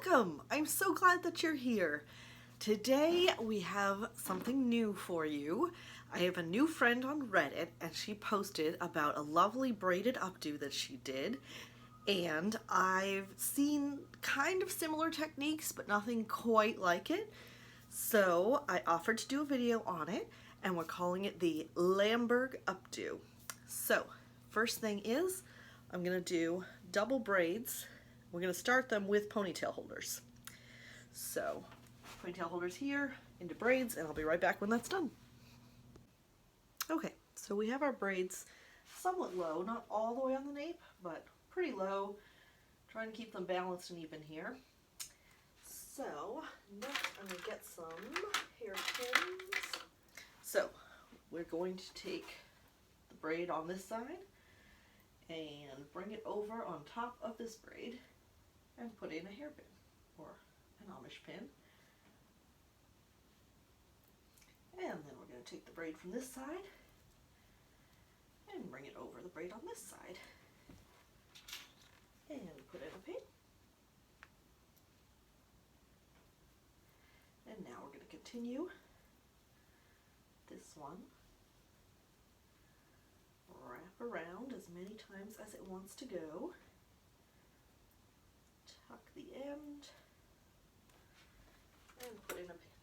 Welcome! I'm so glad that you're here. Today we have something new for you. I have a new friend on Reddit and she posted about a lovely braided updo that she did, and I've seen kind of similar techniques but nothing quite like it. So I offered to do a video on it and we're calling it the Lamberg Updo. So first thing is I'm going to do double braids. We're going to start them with ponytail holders. So ponytail holders here into braids, and I'll be right back when that's done. Okay, so we have our braids somewhat low, not all the way on the nape, but pretty low. Trying to keep them balanced and even here. So next I'm going to get some hairpins. So we're going to take the braid on this side and bring it over on top of this braid and put in a hairpin or an Amish pin. And then we're going to take the braid from this side and bring it over the braid on this side and put in a pin. And now we're going to continue this one. Wrap around as many times as it wants to go. Tuck the end and put in a pin.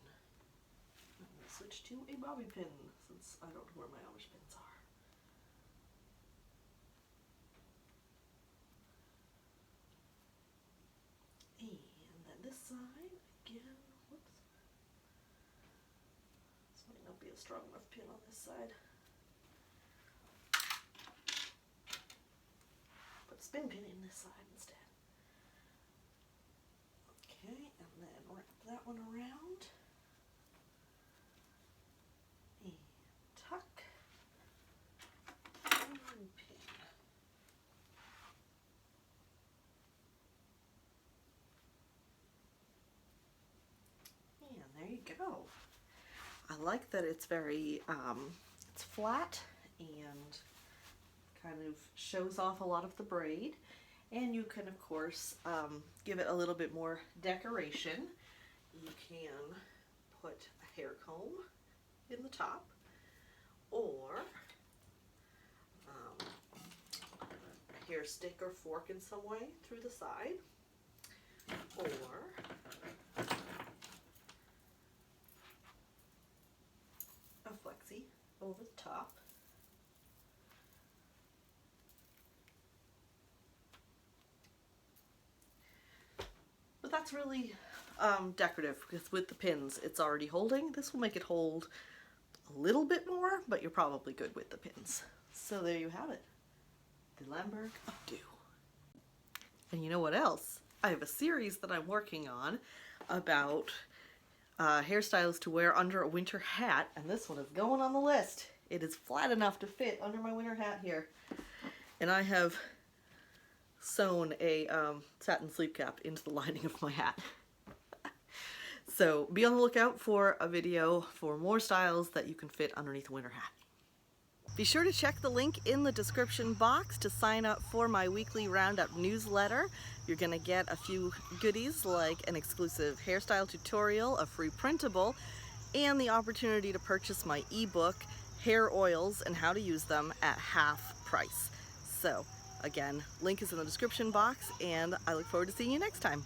I'm going to switch to a bobby pin since I don't know where my Amish pins are. And then this side again. Whoops. This might not be a strong enough pin on this side. Put a spin pin in this side instead. Okay, and then wrap that one around. And tuck. And pin. And there you go. I like that it's very, it's flat and kind of shows off a lot of the braid. And you can, of course, give it a little bit more decoration. You can put a hair comb in the top, or a hair stick or fork in some way through the side, or a flexi over the top. But that's really decorative because with the pins it's already holding. This will make it hold a little bit more, but you're probably good with the pins. So there you have it, the Lamberg Updo. And you know what else? I have a series that I'm working on about hairstyles to wear under a winter hat, and this one is going on the list. It is flat enough to fit under my winter hat here. And I have sewn a satin sleeve cap into the lining of my hat. So be on the lookout for a video for more styles that you can fit underneath a winter hat. Be sure to check the link in the description box to sign up for my weekly roundup newsletter. You're going to get a few goodies like an exclusive hairstyle tutorial, a free printable, and the opportunity to purchase my ebook, Hair Oils and How to Use Them, at half price. So again, link is in the description box, and I look forward to seeing you next time.